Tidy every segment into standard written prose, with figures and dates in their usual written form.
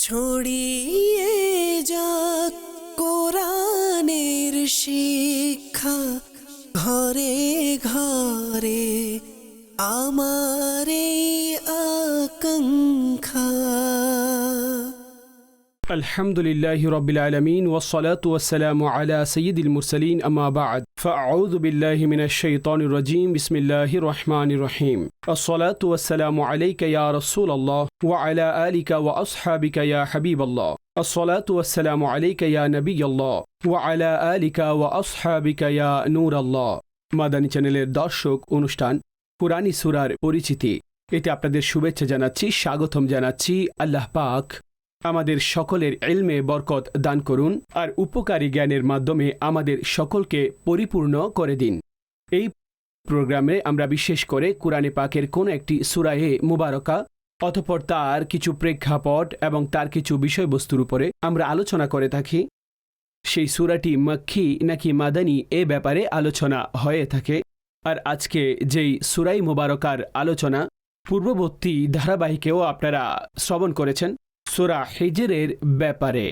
ছড়িয়ে যাক কোরআনের শিক্ষা ঘরে ঘরে আমার এই আকাঙ্ক্ষা। الحمد لله رب العالمين والصلاة والسلام على سيد المرسلين أما بعد فأعوذ بالله من الشيطان الرجيم بسم الله الرحمن الرحيم الصلاة والسلام عليك يا رسول الله وعلى آلك وأصحابك يا حبيب الله الصلاة والسلام عليك يا نبي الله وعلى آلك وأصحابك يا نور الله মাদানী চ্যানেলের দর্শক অনুষ্ঠান কুরআনী সূরার পরিচিতি এতে আপনাদের শুভেচ্ছা জানাচ্ছি, স্বাগতম জানাচ্ছি। আল্লাহ পাক আমাদের সকলের ইলমে বরকত দান করুন আর উপকারী জ্ঞানের মাধ্যমে আমাদের সকলকে পরিপূর্ণ করে দিন। এই প্রোগ্রামে আমরা বিশেষ করে কুরআনে পাকের কোন একটি সূরায়ে মুবারকা অতঃপর তার কিছু প্রেক্ষাপট এবং তার কিছু বিষয়বস্তুর উপরে আমরা আলোচনা করে থাকি। সেই সূরাটি মক্কি নাকি মাদানী এ ব্যাপারে আলোচনা হয়ে থাকে। আর আজকে যেই সূরায়ে মুবারকার আলোচনা পূর্ববর্তী ধারাবাহিকেও আপনারা শ্রবণ করেছেন, সূরা হিজরের ব্যাপারে।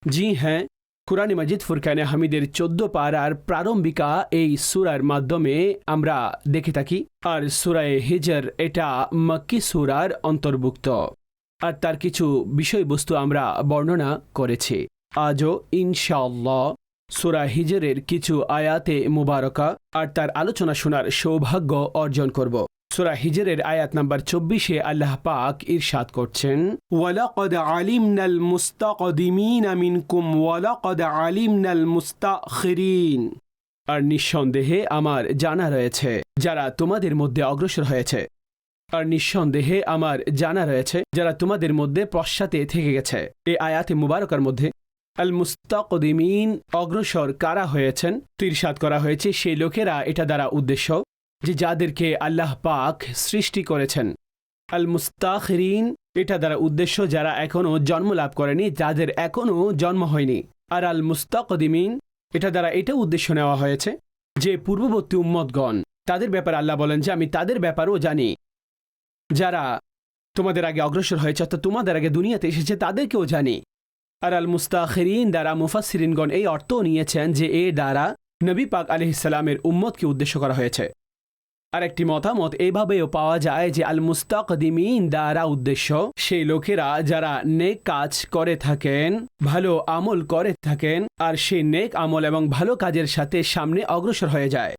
জি হ্যাঁ, কুরআনে মাজিদ ফুরকানে হামিদের 14 পারার প্রারম্ভিকা এই সূরার মাধ্যমে আমরা দেখে থাকি। আর সূরায়ে হিজর এটা মক্কি সূরার অন্তর্ভুক্ত আর তার কিছু বিষয়বস্তু আমরা বর্ণনা করেছি। আজও ইনশাআল্লাহ সূরা হিজরের কিছু আয়াতে মুবারকা আর তার আলোচনা শোনার সৌভাগ্য অর্জন করব। সূরা হিজরের আয়াত নাম্বার 24-এ আল্লাহ পাক ইরশাদ করছেন, ওয়ালাকাদ আলিমনাল মুস্তাকদিমিনা মিনকুম ওয়ালাকাদ আলিমনাল মুস্তাখিরিন। আর নিঃসন্দেহে আমার জানা রয়েছে যারা তোমাদের মধ্যে অগ্রসর হয়েছে, আর নিঃসন্দেহে আমার জানা রয়েছে যারা তোমাদের মধ্যে পশ্চাতে থেকে গেছে। এই আয়াতে মুবারকার মধ্যে আল মুস্তাকদিমিন অগ্রসর কারা হয়েছেন তো ইরশাদ করা হয়েছে সেই লোকেরা, এটা দ্বারা উদ্দেশ্য যে যাদেরকে আল্লাহ পাক সৃষ্টি করেছেন। আল মুস্তাখিরিন এটা দ্বারা উদ্দেশ্য যারা এখনও জন্ম লাভ করেনি, যাদের এখনও জন্ম হয়নি। আর আল মুস্তাকদিমিন এটা দ্বারা এটা উদ্দেশ্য নেওয়া হয়েছে যে পূর্ববর্তী উম্মতগণ, তাদের ব্যাপারে আল্লাহ বলেন যে আমি তাদের ব্যাপারেও জানি যারা তোমাদের আগে অগ্রসর হয়েছে, অর্থাৎ তোমাদের আগে দুনিয়াতে এসেছে, তাদেরকেও জানি। আর আল মুস্তাখিরিন দ্বারা মুফাসসিরিনগণ এই অর্থও নিয়েছেন যে এ দ্বারা নবী পাক আলাইহিস সালামের উম্মতকে উদ্দেশ্য করা হয়েছে। আর একটি মতামত এভাবেও পাওয়া যায় যে আল মুস্তাকদিমিন দ্বারা উদ্দেশ্য সেই লোকেরা যারা নেক কাজ করে থাকেন, ভালো আমল করে থাকেন, আর সেই নেক আমল এবং ভালো কাজের সাথে সামনে অগ্রসর হয়ে যায়।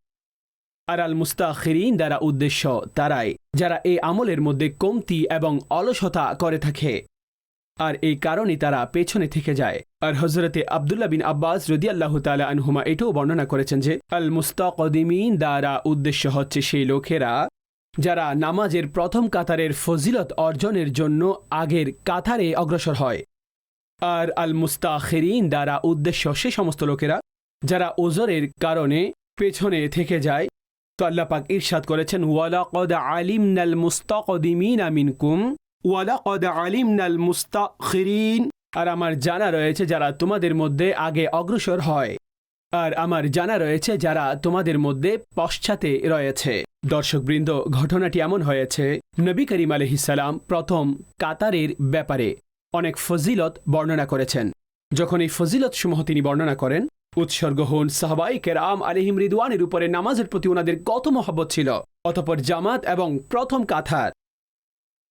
আর আল মুস্তাখিরিন দ্বারা উদ্দেশ্য তারাই যারা এই আমলের মধ্যে কমতি এবং অলসতা করে থাকে আর এই কারণে তারা পেছনে থেকে যায়। আর হযরতে আব্দুল্লাহ বিন আব্বাস রাদিয়াল্লাহু তাআলা আনহুমা এটাও বর্ণনা করেছেন যে আল মুস্তাকদিমিন দ্বারা উদ্দেশ্য হচ্ছে সেই লোকেরা যারা নামাজের প্রথম কাতারের ফজিলত অর্জনের জন্য আগের কাতারে অগ্রসর হয়। আর আল মুস্তাখিরিন দ্বারা উদ্দেশ্য সে সমস্ত লোকেরা যারা ওজরের কারণে পেছনে থেকে যায়। তো আল্লাহ পাক ইরশাদ করেছেন, ওয়ালাকাদ আলিমনাল মুস্তাকদিমিনা মিনকুম ওয়ালাকাদ আলিমনাল মুস্তাখিরিন। আর আমার জানা রয়েছে যারা তোমাদের মধ্যে আগে অগ্রসর হয়, আর আমার জানা রয়েছে যারা তোমাদের মধ্যে পশ্চাতে রয়েছে। দর্শকবৃন্দ, ঘটনাটি এমন হয়েছে, নবী করিম আলাইহিস সালাম প্রথম কাতারের ব্যাপারে অনেক ফজিলত বর্ণনা করেছেন। যখন এই ফজিলত সমূহ তিনি বর্ণনা করেন, উৎসর্গ হন সাহাবায়ে কেরাম আলাইহিম রিদওয়ানের উপরে নামাজের প্রতি ওনাদের কত মহব্বত ছিল। অতঃপর জামাত এবং প্রথম কাতার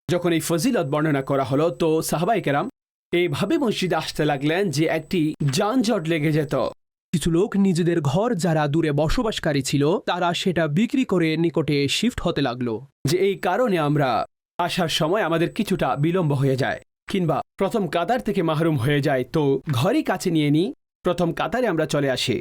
যখন এই ফজিলত বর্ণনা করা হলো, তো সাহাবায়ে কেরাম এইভাবে মসজিদে আসতে লাগলেন যে একটি যানজট লেগে যেত। কিছু লোক নিজেদের ঘর যারা দূরে বসবাসকারী ছিল তারা সেটা বিক্রি করে নিকটে শিফট হতে লাগলো। যে এই কারণে আমরা আসার সময় আমাদের কিছুটা বিলম্ব হয়ে যায় কিংবা প্রথম কাতার থেকে মাহরুম হয়ে যায়, তো ঘরই কাছে নিয়ে নিই, প্রথম কাতারে আমরা চলে আসি।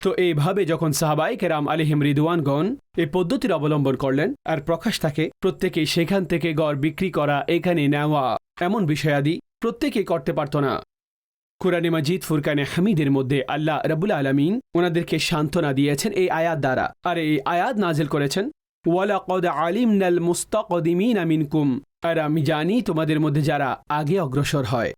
তো এইভাবে যখন সাহাবায়ে কেরাম আলাইহিম রিদওয়ানগণ এই পদ্ধতির অবলম্বন করলেন আর প্রকাশ থাকে প্রত্যেকেই সেখান থেকে ঘর বিক্রি করা, এখানে নেওয়া, এমন বিষয়াদি প্রত্যেকেই করতে পারত না। কুরআনে মাজিদ ফুরকানে হামিদের মধ্যে আল্লাহ রাব্বুল আলামিন ওনাদেরকে সান্ত্বনা দিয়েছেন এই আয়াত দ্বারা। আর এই আয়াত নাজিল করেছেন, ওয়ালাকাদ আলিমনাল মুস্তাকদিমিনা মিনকুম। আর আমি জানি তোমাদের মধ্যে যারা আগে অগ্রসর হয়,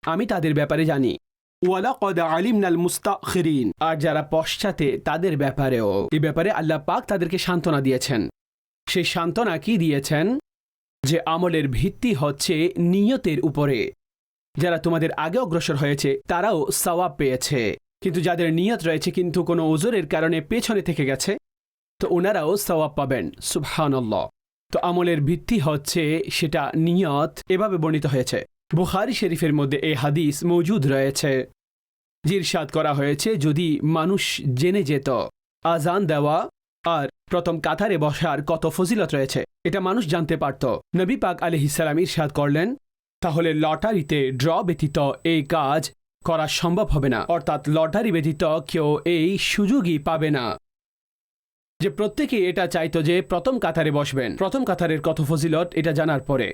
আমি তাদের ব্যাপারে জানি। ওয়ালাকাদ আলিমনাল মুস্তাখিরিন, আর যারা পশ্চাতে তাদের ব্যাপারেও, এই ব্যাপারে আল্লাহ পাক তাদেরকে সান্ত্বনা দিয়েছেন। সেই সান্ত্বনা কি দিয়েছেন? যে আমলের ভিত্তি হচ্ছে নিয়তের উপরে। যারা তোমাদের আগে অগ্রসর হয়েছে তারাও সওয়াব পেয়েছে, কিন্তু যাদের নিয়ত রয়েছে কিন্তু কোনো ওজরের কারণে পেছনে থেকে গেছে তো ওনারাও সওয়াব পাবেন। সুবহানাল্লাহ। তো আমলের ভিত্তি হচ্ছে সেটা নিয়ত। এভাবে বর্ণিত হয়েছে বুখারী শরীফের মধ্যে এই হাদিস মওজুদ রয়েছে, যে ইরশাদ করা হয়েছে যদি মানুষ জেনে যেত আজান দেওয়া আর প্রথম কাতারে বসার কত ফজিলত রয়েছে, এটা মানুষ জানতে পারত, নবী পাক আলাইহিস সালাম ইরশাদ করলেন তাহলে লটারিতে ড্র ব্যতীত এই কাজ করা সম্ভব হবে না। অর্থাৎ লটারি ব্যতীত কেউ এই সুযোগই পাবে না। যে প্রত্যেকেই এটা চাইতো যে প্রথম কাতারে বসবেন, প্রথম কাতারের কত ফজিলত এটা জানার পরে।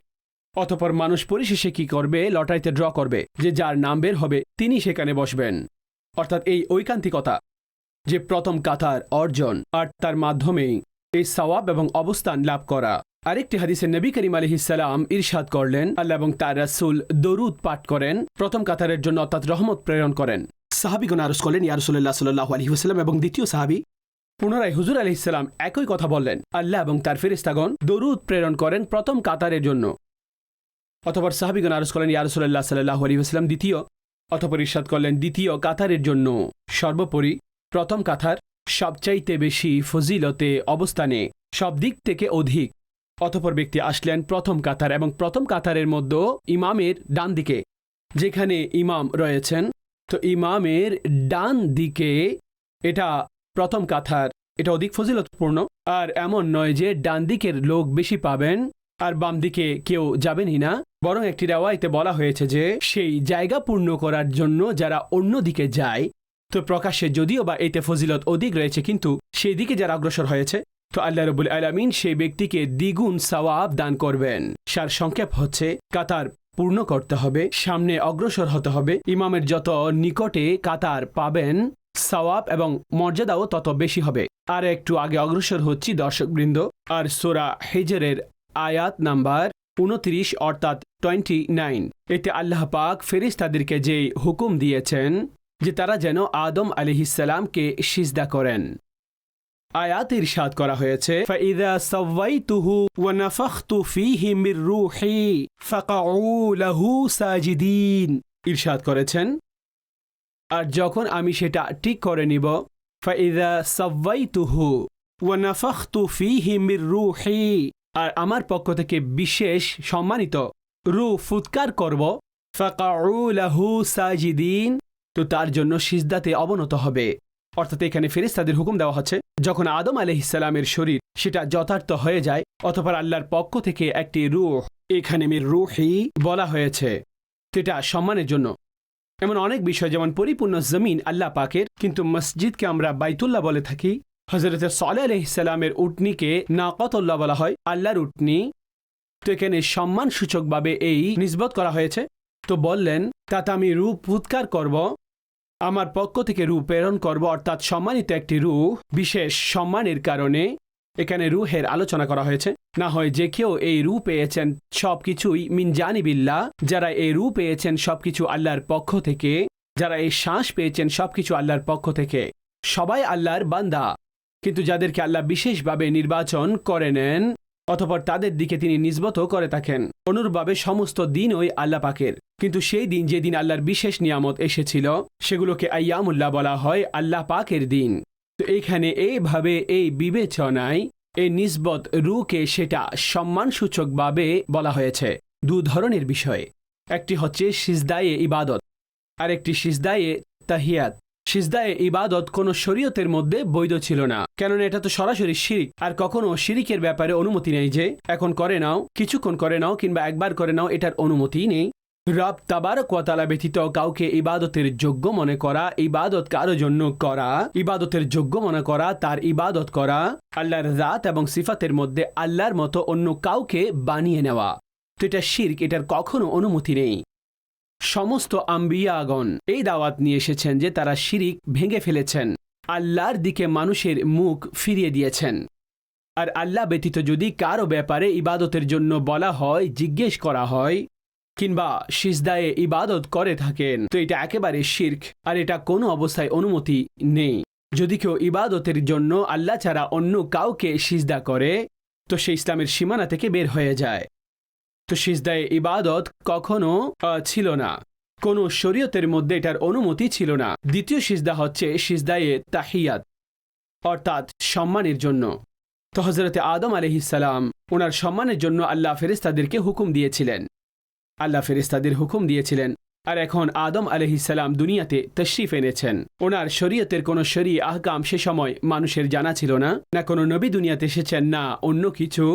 অতঃপর মানুষ পরিশেষে কি করবে, লটারিতে ড্র করবে, যে যার নাম বের হবে তিনি সেখানে বসবেন। অর্থাৎ এই ঐকান্তিকতা যে প্রথম কাতার অর্জন আর তার মাধ্যমেই এই সওয়াব এবং অবস্থান লাভ করা। আরেকটি হাদিসে নবী করিম আলাইহিস সালাম ইরশাদ করলেন আল্লাহ এবং তার রাসূল দরুদ পাঠ করেন, প্রথম কাতারের জন্য অর্থাৎ রহমত প্রেরণ করেন। সাহাবীগণ আরজ করলেন ইয়া রাসূলুল্লাহ সাল্লাল্লাহু আলাইহি ওয়াসাল্লাম, এবং দ্বিতীয় সাহাবী পুনরায় হুজুর আলাইহিস সালাম একই কথা বললেন, আল্লাহ এবং তার ফেরেশতাগণ দরুদ প্রেরণ করেন প্রথম কাতারের জন্য। অতঃপর সাহাবীগণ আরজ করলেন ইয়া রাসূলুল্লাহ সাল্লাল্লাহু আলাইহি ওয়াসাল্লাম দ্বিতীয়। অতঃপর ইরশাদ করলেন দ্বিতীয় কাতারের জন্য। সর্বোপরি প্রথম কাতার সবচাইতে বেশি ফজিলতে অবস্থানে সব দিক থেকে অধিক। অতঃপর ব্যক্তি আসলেন প্রথম কাতার, এবং প্রথম কাতারের মধ্যে ইমামের ডান দিকে যেখানে ইমাম রয়েছেন, তো ইমামের ডান দিকে এটা প্রথম কাতার, এটা অধিক ফজিলতপূর্ণ। আর এমন নয় যে ডান দিকের লোক বেশি পাবেন আর বাম দিকে কেউ যাবেনই না, বরং একটি রিওয়ায়াতে বলা হয়েছে যে সেই জায়গা পূর্ণ করার জন্য যারা অন্য দিকে যায়, তো প্রকাশ্যে যদিও বা এতে ফজিলত অধিক রয়েছে কিন্তু সেই দিকে যারা অগ্রসর হয়েছে তো আল্লাহ রাব্বুল আলামিন সেই ব্যক্তিকে দ্বিগুণ সওয়াব দান করবেন। সার সংক্ষেপ হচ্ছে কাতার পূর্ণ করতে হবে, সামনে অগ্রসর হতে হবে। ইমামের যত নিকটে কাতার পাবেন সওয়াব এবং মর্যাদাও তত বেশি হবে। আর একটু আগে অগ্রসর হচ্ছি দর্শকবৃন্দ, আর সূরা হিজরের আয়াত নাম্বার 29 অর্থাৎ 29, এতে আল্লাহ পাক ফেরেশতাদেরকে যে হুকুম দিয়েছেন যে তারা যেন আদম আলাইহিস সালামকে সিজদা করেন। আয়াতে ইরশাদ করা হয়েছে ফাইযা সাওয়াইতুহু ওয়া নাফাখতু ফীহি মির রূহি ফাকউ লাহু সাজিদিন। ইরশাদ করেছেন আর যখন আমি সেটা ঠিক করে নিব, ফাইযা সাওয়াইতুহু ওয়া নাফাখতু ফীহি মির রূহি, আর আমার পক্ষ থেকে বিশেষ সম্মানিত রূহ ফুৎকার করব, ফাকউ লাহু সাজিদিন, তো তার জন্য সিজদাতে অবনত হবে। অর্থাৎ এখানে ফেরেশতাদের হুকুম দেওয়া হচ্ছে যখন আদম আলাইহিস সালামের শরীর সেটা যথার্থ হয়ে যায়, অতঃপর আল্লাহর পক্ষ থেকে একটি রূহ, এখানে মির রূহি বলা হয়েছে, সেটা সম্মানের জন্য। এমন অনেক বিষয় যেমন পরিপূর্ণ জমিন আল্লাহ পাকের, কিন্তু মসজিদকে আমরা বাইতুল্লাহ বলে থাকি। হযরত সালেহ আলাইহিস সালামের উটনিকে নাকাতুল্লাহ বলা হয়, আল্লাহর উটনি। তো এখানে সম্মানসূচকভাবে এই নিসবত করা হয়েছে। তো বললেন তাতে আমি রূহ ফুৎকার করব, আমার পক্ষ থেকে রূহ প্রেরণ করব, অর্থাৎ সম্মানিত একটি রূহ, বিশেষ সম্মানের কারণে এখানে রূহের আলোচনা করা হয়েছে। না হয় যে কেউ এই রূহ পেয়েছেন সবকিছুই মিন জানিবিল্লাহ, যারা এই রূহ পেয়েছেন সবকিছু আল্লাহর পক্ষ থেকে, যারা এই শ্বাস পেয়েছেন সবকিছু আল্লাহর পক্ষ থেকে, সবাই আল্লাহর বান্দা। কিন্তু যাদেরকে আল্লাহ বিশেষভাবে নির্বাচন করে নেন অতঃপর তাদের দিকে তিনি নিসবতও করে থাকেন। অনুরূপভাবে সমস্ত দিনই আল্লাহ পাকের, কিন্তু সেই দিন যেদিন আল্লাহর বিশেষ নিয়ামত এসেছিল সেগুলোকে আইয়ামুল্লাহ বলা হয়, আল্লাহ পাকের দিন। তো এইখানে এইভাবে এই বিবেচনায় এই নিসবত রূহকে সেটা সম্মানসূচকভাবে বলা হয়েছে। দু ধরনের বিষয়ে, একটি হচ্ছে সিজদায়ে ইবাদত আর একটি সিজদায়ে তাহিয়াত। সিজদায়ে ইবাদত কোনো শরীয়তের মধ্যে বৈধ ছিল না, কেননা এটা তো সরাসরি শিরিক। আর কখনো শিরিকের ব্যাপারে অনুমতি নেই যে এখন করে নাও, কিছুক্ষণ করে নাও কিংবা একবার করে নাও, এটার অনুমতি নেই। রব তাবারক ওয়া তাআলা ব্যতীত কাউকে ইবাদতের যোগ্য মনে করা, ইবাদত কারো জন্য করা, ইবাদতের যোগ্য মনে করা, তার ইবাদত করা, আল্লাহর জাত এবং সিফাতের মধ্যে আল্লাহর মতো অন্য কাউকে বানিয়ে নেওয়া, তো এটা শিরক, এটার কখনো অনুমতি নেই। সমস্ত আম্বিয়াগণ এই দাওয়াত নিয়ে এসেছেন যে তারা শিরিক ভেঙে ফেলেছেন, আল্লাহর দিকে মানুষের মুখ ফিরিয়ে দিয়েছেন। আর আল্লাহ ব্যতীত যদি কারো ব্যাপারে ইবাদতের জন্য বলা হয়, জিজ্ঞেস করা হয় কিংবা সিজদায়ে ইবাদত করে থাকেন, তো এটা একেবারে শিরক, আর এটা কোনো অবস্থায় অনুমতি নেই। যদি কেউ ইবাদতের জন্য আল্লাহ ছাড়া অন্য কাউকে সিজদা করে তো সে ইসলামের সীমানা থেকে বের হয়ে যায়। তো সিজদায়ে ইবাদত কখনো ছিল না, কোনো শরীয়তের মধ্যে এটার অনুমতি ছিল না। দ্বিতীয় সিজদা হচ্ছে সিজদায়ে তাহিয়াত, অর্থাৎ সম্মানের জন্য। তো হযরতে আদম আলাইহিস সালাম ওনার সম্মানের জন্য আল্লাহ ফেরেশতাদেরকে হুকুম দিয়েছিলেন, আল্লাহ ফেরেশতাদের হুকুম দিয়েছিলেন। আর এখন আদম আলাইহিস সালাম দুনিয়াতে তশরিফ এনেছেন। ওনার শরীয়তের কোনো শরঈ আহকাম সে সময় মানুষের জানা ছিল না, না কোনো নবী দুনিয়াতে এসেছেন, না অন্য কিছু,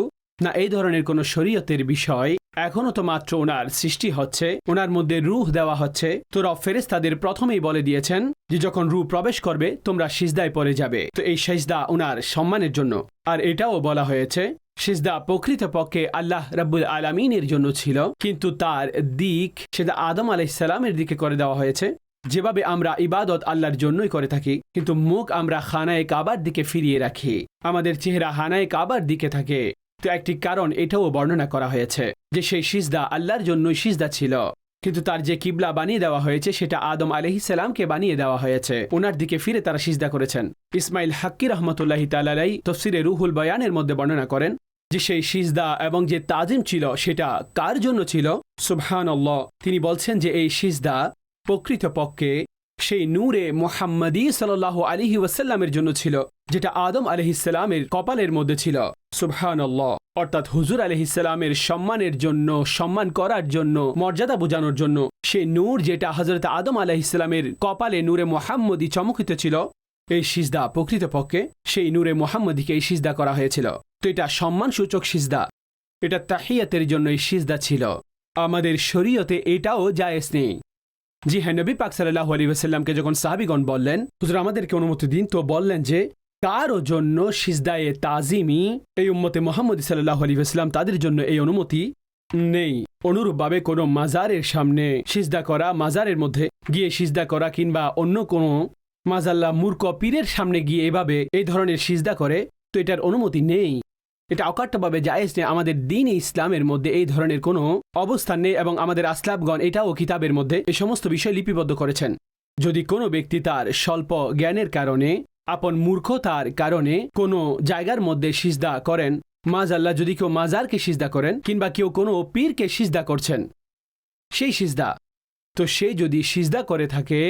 না এই ধরনের কোনো শরীয়তের বিষয়। এখনও তো মাত্র ওনার সৃষ্টি হচ্ছে, ওনার মধ্যে রূহ দেওয়া হচ্ছে। তো রব ফেরেশতাদের প্রথমেই বলে দিয়েছেন যে যখন রূহ প্রবেশ করবে তোমরা সিজদায় পড়ে যাবে। তো এই সিজদা ওনার সম্মানের জন্য। আর এটাও বলা হয়েছে সিজদা প্রকৃতপক্ষে আল্লাহ রাব্বুল আলামিনের জন্য ছিল, কিন্তু তার দিক সেটা আদম আলাইহিস সালামের দিকে করে দেওয়া হয়েছে। যেভাবে আমরা ইবাদত আল্লাহর জন্যই করে থাকি, কিন্তু মুখ আমরা খানায়ে কাবার দিকে ফিরিয়ে রাখি, আমাদের চেহারা খানায়ে কাবার দিকে থাকে। তো একটি কারণ এটাও বর্ণনা করা হয়েছে যে সেই সিজদা আল্লাহর জন্যই সিজদা ছিল, কিন্তু তার যে কিবলা বানিয়ে দেওয়া হয়েছে সেটা আদম আলাইহিস সালামকে বানিয়ে দেওয়া হয়েছে। ওনার দিকে ফিরে তারা সিজদা করেছেন। ইসমাইল হাক্কি রহমতুল্লাহি তাআলা আলাইহি তাফসিরে রুহুল বয়ানের মধ্যে বর্ণনা করেন যে সেই সিজদা এবং যে তাজিম ছিল সেটা কার জন্য ছিল। সুবহানাল্লাহ, তিনি বলছেন যে এই সিজদা প্রকৃতপক্ষে সেই নূরে মুহাম্মাদী সাল্লাল্লাহু আলাইহি ওয়াসাল্লামের জন্য ছিল, যেটা আদম আলাইহিস সালামের কপালের মধ্যে ছিল। সুবহানাল্লাহ, অর্থাৎ হুজুর আলাইহিস সালামের সম্মানের জন্য, সম্মান করার জন্য, মর্যাদা বোঝানোর জন্য সেই নূর যেটা হযরত আদম আলাইহিস সালামের কপালে নূরে মুহাম্মাদী চমকিত ছিল, এই সিজদা প্রকৃতপক্ষে সেই নূরে মুহাম্মাদীকে এই সিজদা করা হয়েছিল। তো এটা সম্মানসূচক সিজদা, এটা তাহিয়াতের জন্য এই সিজদা ছিল। আমাদের শরীয়তে এটাও জায়েজ নেই। জি হ্যাঁ, নবী পাক সাল্লাল্লাহু আলাইহি ওয়াসাল্লামকে যখন সাহাবীগণ বললেন হুজুর আমাদেরকে অনুমতি দিন, তো বললেন যে কারো জন্য সিজদায়ে তাজিমি এই উম্মতে মুহাম্মদী সাল্লাল্লাহু আলাইহি ওয়াসাল্লাম তাদের জন্য এই অনুমতি নেই। অনুরূপভাবে কোনো মাজারের সামনে সিজদা করা, মাজারের মধ্যে গিয়ে সিজদা করা, কিংবা অন্য কোনো মাজাল্লাহ মূর্খ পীরের সামনে গিয়ে এভাবে এই ধরনের সিজদা করে, তো এটার অনুমতি নেই। এটা অকাট্যভাবে জায়েজ নেই। আমাদের দ্বীন ইসলামের মধ্যে এই ধরনের কোনো অবস্থান নেই, এবং আমাদের আসলাফগণ এটাও কিতাবের মধ্যে এই সমস্ত বিষয় লিপিবদ্ধ করেছেন। যদি কোনো ব্যক্তি তার স্বল্প জ্ঞানের কারণে, আপন মূর্খতার কারণে কোনো জায়গার মধ্যে সিজদা করেন, মাজাল্লাহ যদি কেউ মাজারকে সিজদা করেন, কিংবা কেউ কোনো পীরকে সিজদা করছেন সেই সিজদা, তো সে যদি সিজদা করে থাকে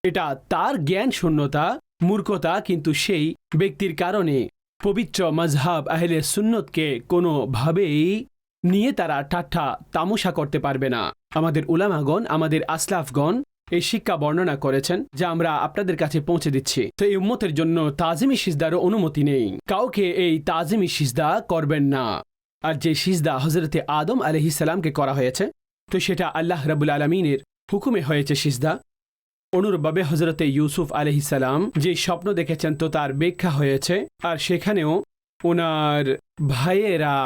এটা তার জ্ঞান শূন্যতা, মূর্খতা, কিন্তু সেই ব্যক্তির কারণে পবিত্র মাজহাব আহলে সুন্নতকে কোনোভাবেই নিয়ে তারা ঠাট্টা তামাশা করতে পারবে না। আমাদের উলামাগণ, আমাদের আসলাফগণ এই শিক্ষা বর্ণনা করেছেন, যা আমরা আপনাদের কাছে পৌঁছে দিচ্ছি। তো এই উম্মতের জন্য তাজিমি সিজদারও অনুমতি নেই, কাউকে এই তাজিমি সিজদা করবেন না। আর যে সিজদা হযরতে আদম আলাইহিস সালামকে করা হয়েছে, তো সেটা আল্লাহ রাব্বুল আলামিনের হুকুমে হয়েছে সিজদা। অনুরূপভাবে হযরতে ইউসুফ আলাইহিস সালাম যে স্বপ্ন দেখেছেন, তো তার ব্যাখ্যা হয়েছে, আর সেখানেও ওনার ভাইয়েরা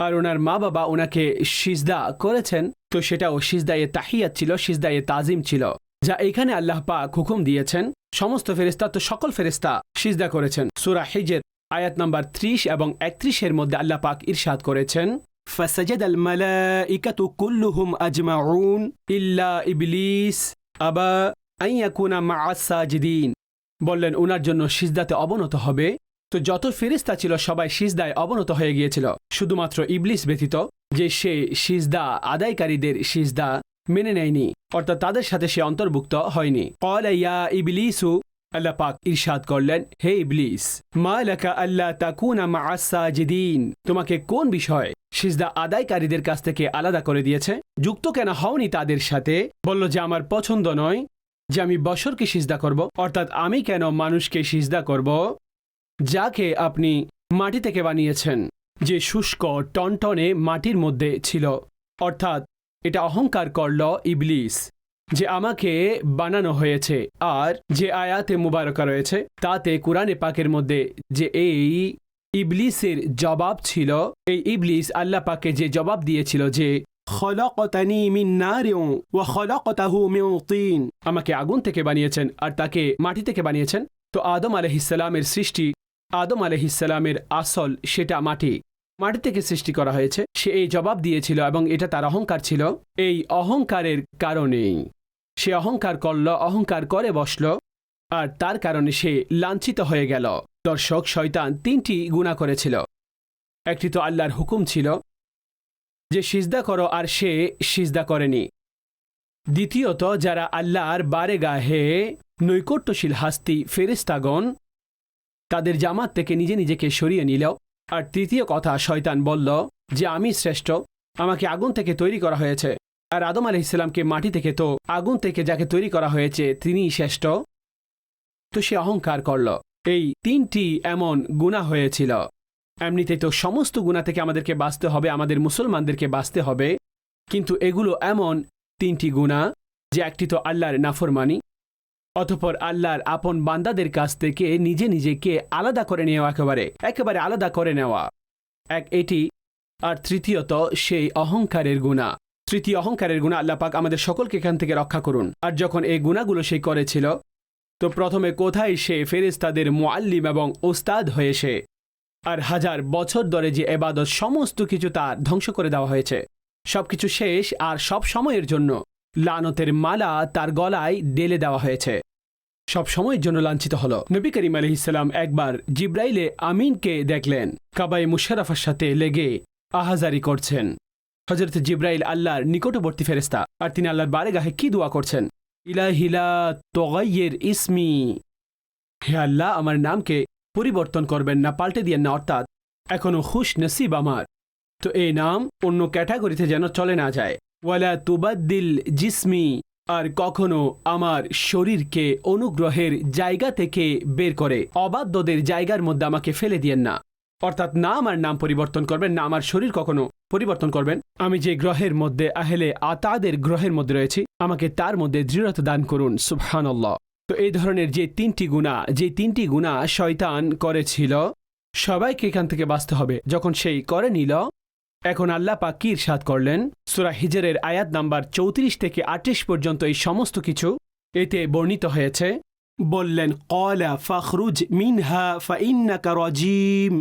আর ওনার মা বাবা ওনাকে সিজদা করেছেন, তো সেটাও সিজদায়ে তাহিয়াত ছিল, সিজদায়ে তাজিম ছিল, যা এখানে আল্লাহ পাক হুকুম দিয়েছেন। সমস্ত ফেরেশতা, তো সকল ফেরেশতা সিজদা করেছেন। সূরা হিজর আয়াত নাম্বার 30 এবং 31 এর মধ্যে আল্লাহ পাক ইরশাদ করেছেন, ফাসাজাদাল মালাইকাতু কুল্লুহুম আজমাউন ইল্লা ইবলিস আবা আন ইয়াকুনা মা'আস সাজিদিন। বললেন ওনার জন্য সিজদাতে অবনত হবে। তো যত ফেরেশতা ছিল সবাই সিজদায় অবনত হয়ে গিয়েছিল, শুধুমাত্র ইবলিস ব্যতীত, যে সে সিজদা আদায়কারীদের সিজদা মেনে নেয়নি, অর্থাৎ তাদের সাথে সে অন্তর্ভুক্ত হয়নি। ক্বালা ইয়া ইবলিসু, আল্লাহ পাক ইরশাদ করলেন, হে ইবলিস, মা লাকা আল্লা তাকুনা মা'আস সাজিদিন, তোমাকে কোন বিষয় সিজদা আদায়কারীদের কাছ থেকে আলাদা করে দিয়েছে, যুক্ত কেন হওনি তাদের সাথে? বলল যে আমার পছন্দ নয় যে আমি বশরকে সিজদা করব, অর্থাৎ আমি কেন মানুষকে সিজদা করব যাকে আপনি মাটি থেকে বানিয়েছেন, যে শুষ্ক টনটনে মাটির মধ্যে ছিল। অর্থাৎ এটা অহংকার করল ইবলিস যে আমাকে বানানো হয়েছে। আর যে আয়াতে মুবারকা রয়েছে তাতে কুরআনে পাকের মধ্যে যে এই ইবলিসের জবাব ছিল, এই ইবলিস আল্লাহ পাকে যে জবাব দিয়েছিল যে খলাকতানি মিন নারিন ওয়া খলাকতাহু মিন তিন, আমাকে আগুন থেকে বানিয়েছেন আর তাকে মাটি থেকে বানিয়েছেন। তো আদম আলাইহিস সালামের সৃষ্টি, আদম আলাইহিস সালামের আসল সেটা মাটি থেকে সৃষ্টি করা হয়েছে। সে এই জবাব দিয়েছিল এবং এটা তার অহংকার ছিল। এই অহংকারের কারণেই সে অহংকার করল, অহংকার করে বসল, আর তার কারণে সে লাঞ্ছিত হয়ে গেল। দর্শক, শয়তান 3টি গুনাহ করেছিল। একটি তো আল্লাহর হুকুম ছিল, যে সিজদা করো আর সে সিজদা করেনি। দ্বিতীয়ত যারা আল্লাহর বারেগাহে নৈকট্যশীল হাস্তি ফেরেশতাগণ তাদের জামাত থেকে নিজে নিজেকে সরিয়ে নিল। আর তৃতীয় কথা, শয়তান বলল যে আমি শ্রেষ্ঠ, আমাকে আগুন থেকে তৈরি করা হয়েছে, আর আদম আলাইহিস সালামকে মাটি থেকে, তো আগুন থেকে যাকে তৈরি করা হয়েছে তিনিই শ্রেষ্ঠ। তো সে অহংকার করল। এই তিনটি এমন গুনাহ হয়েছিল। এমনিতেই তো সমস্ত গুনাহ থেকে আমাদেরকে বাঁচতে হবে, আমাদের মুসলমানদেরকে বাঁচতে হবে, কিন্তু এগুলো এমন তিনটি গুনাহ যে একটি তো আল্লাহর নাফরমানি, অতঃপর আল্লাহর আপন বান্দাদের কাছ থেকে নিজে নিজেকে আলাদা করে নেওয়া, একেবারে আলাদা করে নেওয়া এক এটি। আর তৃতীয়ত সেই অহংকারের গুনাহ। তৃতীয় অহংকারের গুনাহ। আল্লাহ পাক আমাদের সকলকে এখান থেকে রক্ষা করুন। আর যখন এই গুনাহগুলো সে করেছিল, তো প্রথমে কোথায় সে ফেরেশতাদের মুআল্লিম এবং ওস্তাদ হয়েছে, আর হাজার বছর ধরে যে ইবাদত সমস্ত কিছু তার ধ্বংস করে দেওয়া হয়েছে, সবকিছু শেষ। আর সব সময়ের জন্য লানতের মালা তার গলায় ঢেলে দেওয়া হয়েছে, সব সময়ের জন্য লাঞ্ছিত হলো। নবী করিম আলাইহিস সালাম একবার জিব্রাইলে আমিনকে দেখলেন কাবায়ে মুশাররফার সাথে লেগে আহাজারি করছেন। হযরত জিব্রাইল আল্লাহর নিকটবর্তী ফেরেশতা, আর তিনি আল্লাহর বারেগাহে কি দোয়া করছেন? ইলাহি লা তুগাইয়ির ইসমি, হে আল্লাহ আমার নামকে পরিবর্তন করবেন না, পাল্টে দিয়েন না, অর্থাৎ এখনো খুশ নসিব আমার, তো এই নাম অন্য ক্যাটাগরিতে যেন চলে না যায়। ওয়ালা তুবাদ্দিল জিসমি, আর কখনো আমার শরীরকে অনুগ্রহের জায়গা থেকে বের করে অবাধ্যদের জায়গার মধ্যে আমাকে ফেলে দিয়েন না, অর্থাৎ না আমার নাম পরিবর্তন করবেন, না আমার শরীর কখনো পরিবর্তন করবেন। আমি যে গ্রহের মধ্যে আহলে আতাদের গ্রহের মধ্যে রয়েছি, আমাকে তার মধ্যে দৃঢ়তা দান করুন, সুবহানাল্লাহ। তো এই ধরনের যে তিনটি গুনাহ শয়তান করেছিল, সবাইকে এখান থেকে বাঁচতে হবে। যখন সেই করে নিল, এখন আল্লাহ পাক কি ইরশাদ করলেন? সূরা হিজরের আয়াত নাম্বার 34 থেকে 38 পর্যন্ত এই সমস্ত কিছু এতে বর্ণিত হয়েছে। বললেন ক্বালা ফাখরুজ মিনহা ফাইন্নাকা রাজিম,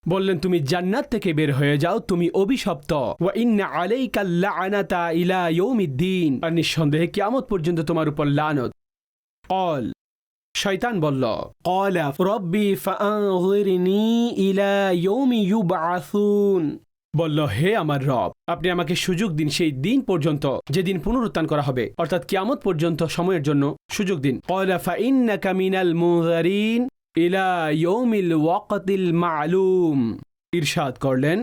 বললেন তুমি জান্নাত থেকে বের হয়ে যাও, তুমি অভিশপ্ত। ওয়া ইন্না আলাইকাল লা'নাতা ইলা ইয়াউমিদ্দিন, আর নিঃসন্দেহে কিয়ামত পর্যন্ত তোমার উপর লানত। ক্বাল, শয়তান বলল, ক্বালা রাব্বি ফাআনযিরনি ইলা ইয়াউমি ইউবআসুন, বলল হে আমার রব আপনি আমাকে সুযোগ দিন সেই দিন পর্যন্ত যেদিন পুনরুত্থান করা হবে, অর্থাৎ কিয়ামত পর্যন্ত সময়ের জন্য সুযোগ দিন। ক্বালা ফাইন্নাকা মিনাল মুনযারিন ইলা ইয়াউমিল ওয়াকতিল মা'লুম, ইরশাদ করলেন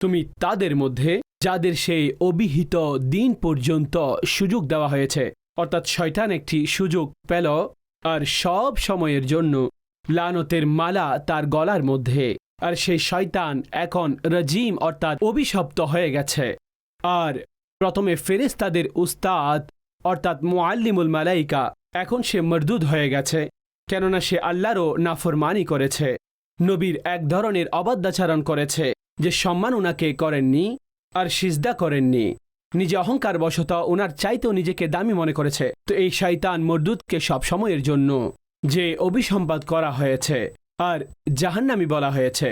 তুমি তাদের মধ্যে যাদের সেই অভিহিত দিন পর্যন্ত সুযোগ দেওয়া হয়েছে, অর্থাৎ শয়তান একটি সুযোগ পেল, আর সব সময়ের জন্য লানতের মালা তার গলার মধ্যে, আর সেই শয়তান এখন রাজিম অর্থাৎ অভিশপ্ত হয়ে গেছে। আর প্রথমে ফেরেশতাদের উস্তাদ অর্থাৎ মুআল্লিমুল মালাইকা, এখন সে মরদুদ হয়ে গেছে, কেননা সে আল্লাহরও নাফরমানি করেছে, নবীর এক ধরনের অবাধ্যাচরণ করেছে, যে সম্মান উনাকে করেননি আর সিজদা করেননি, নিজে অহংকার বশত ওনার চাইতেও নিজেকে দামি মনে করেছে। তো এই শয়তান মরদুদকে সব সময়ের জন্য যে অভিসম্পাদ করা হয়েছে আর জাহান্নামী বলা হয়েছে।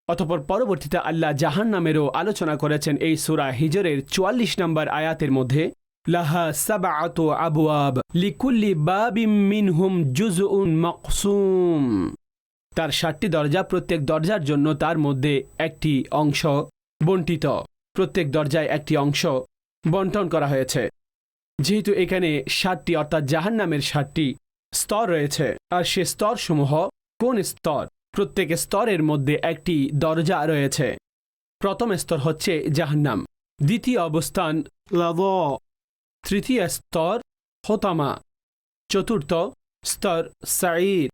অতঃপর পরবর্তীতে আল্লাহ জাহান্নামেরও আলোচনা করেছেন এই সূরা হিজরের 44 নম্বর আয়াতের মধ্যে, লাহা সাবআতু আবওয়াব লিকুল্লি বাবিম মিনহুম জুজউন মাকসুম, তার 7টি দরজা, প্রত্যেক দরজার জন্য তার মধ্যে একটি অংশ বণ্টিত, প্রত্যেক দরজায় একটি অংশ বণ্টন করা হয়েছে। যেহেতু এখানে 7টি অর্থাৎ জাহান্নামের 7টি স্তর রয়েছে, আর সে স্তরসমূহ কোন স্তর? প্রত্যেক স্তরের মধ্যে একটি দরজা রয়েছে। প্রথম স্তর হচ্ছে জাহান্নাম, দ্বিতীয় অবস্থান লাযা, তৃতীয় স্তর হোতামা, চতুর্থ স্তর সাঈর,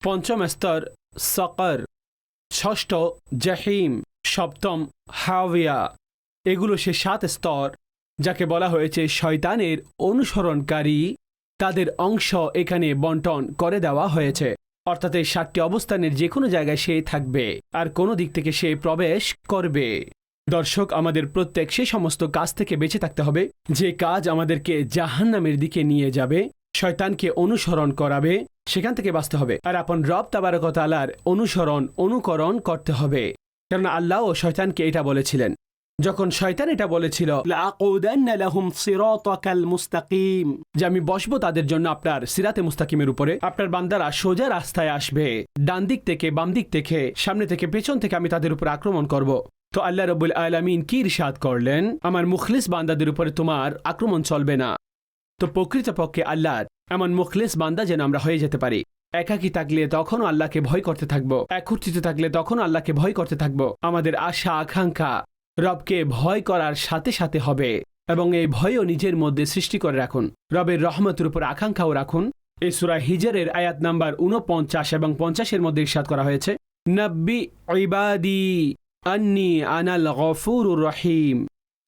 পঞ্চম স্তর সাকর, ষষ্ঠ জাহিম, সপ্তম হাওয়া। এগুলো সে 7 স্তর যাকে বলা হয়েছে শয়তানের অনুসরণকারী, তাদের অংশ এখানে বণ্টন করে দেওয়া হয়েছে, অর্থাৎ এই 7টি অবস্থানের যে কোনো জায়গায় সে থাকবে আর কোনো দিক থেকে সে প্রবেশ করবে। দর্শক, আমাদের প্রত্যেক সে সমস্ত কাজ থেকে বেঁচে থাকতে হবে যে কাজ আমাদেরকে জাহান্নামের দিকে নিয়ে যাবে, শয়তানকে অনুসরণ করাবে, সেখান থেকে বাঁচতে হবে। আর আপন রব তাবারক ওয়া তাআলার অনুকরণ করতে হবে, কারণ আল্লাহ ও শয়তানকে এটা বলেছিলেন। যখন শয়তান এটা বলেছিল লাআকুদান্না লাহুম সিরাতাকাল মুস্তাকিম, যে আমি বসবো তাদের জন্য আপনার সিরাতে মুস্তাকিমের উপরে, আপনার বান্দারা সোজা রাস্তায় আসবে, ডান দিক থেকে বাম দিক থেকে সামনে থেকে পেছন থেকে আমি তাদের উপর আক্রমণ করব। তো আল্লাহ রাব্বুল আলামিন কি ইরশাদ করলেন, আমার মুখলিস বান্দাদের উপরে তোমার আক্রমণ চলবে না। তো প্রকৃতপক্ষে আল্লাহর এমন মুখলিস বান্দা যেন আমরা হয়ে যেতে পারি। একাকী থাকলে তখনও আল্লাহকে ভয় করতে থাকবো, একত্রিত থাকলে তখনও আল্লাহকে ভয় করতে থাকবো। আমাদের আশা আকাঙ্ক্ষা রবকে ভয় করার সাথে সাথে হবে, এবং এই ভয়ও নিজের মধ্যে সৃষ্টি করে রাখুন। রবের রহমতের উপর আকাঙ্ক্ষাও রাখুন। এই সূরা হিজরের আয়াত নাম্বার 49 এবং 50 মধ্যে ইরশাদ করা হয়েছে, নব্বি ইবাদি আন্নি আনাল গফুরুর রহিম।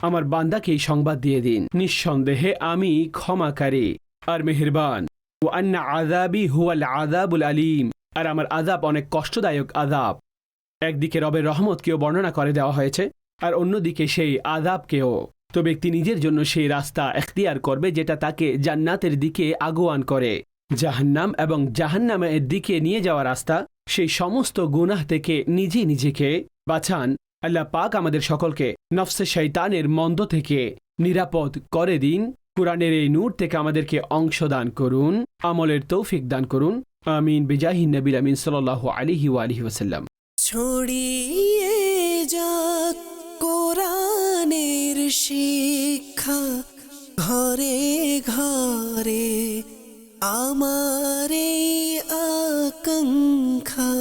আমার বান্দাকে এই সংবাদ দিয়ে দিন, নিঃসন্দেহে আমি ক্ষমাকারী আর মেহেরবান। ও আন্না আযাবি হুয়াল আযাবুল আলীম, আর আমার আযাব অনেক কষ্টদায়ক আযাব। একদিকে রবের রহমতকেও বর্ণনা করে দেওয়া হয়েছে, আর অন্যদিকে সেই আযাবকেও। তো ব্যক্তি নিজের জন্য সেই রাস্তা এখতিয়ার করবে যেটা তাকে জান্নাতের দিকে আগুয়ান করে। জাহান্নাম এবং জাহান্নামের দিকে নিয়ে যাওয়া রাস্তা, সেই সমস্ত গুনাহ থেকে নিজেকে বাঁচান। আল্লাহ পাক আমাদের সকলকে নফসে শয়তানের মন্দ থেকে নিরাপদ করে দিন। কুরআনের এই নূর থেকে আমাদেরকে অংশদান করুন, আমলের তৌফিক দান করুন। আমিন বিজাহি নবিল আমিন সাল্লাল্লাহু আলাইহি ওয়া আলিহি ওয়াসাল্লাম। ছড়িয়ে যাক কোরআনের শিক্ষা, ঘরে ঘরে আমার এই আকাঙ্ক্ষা।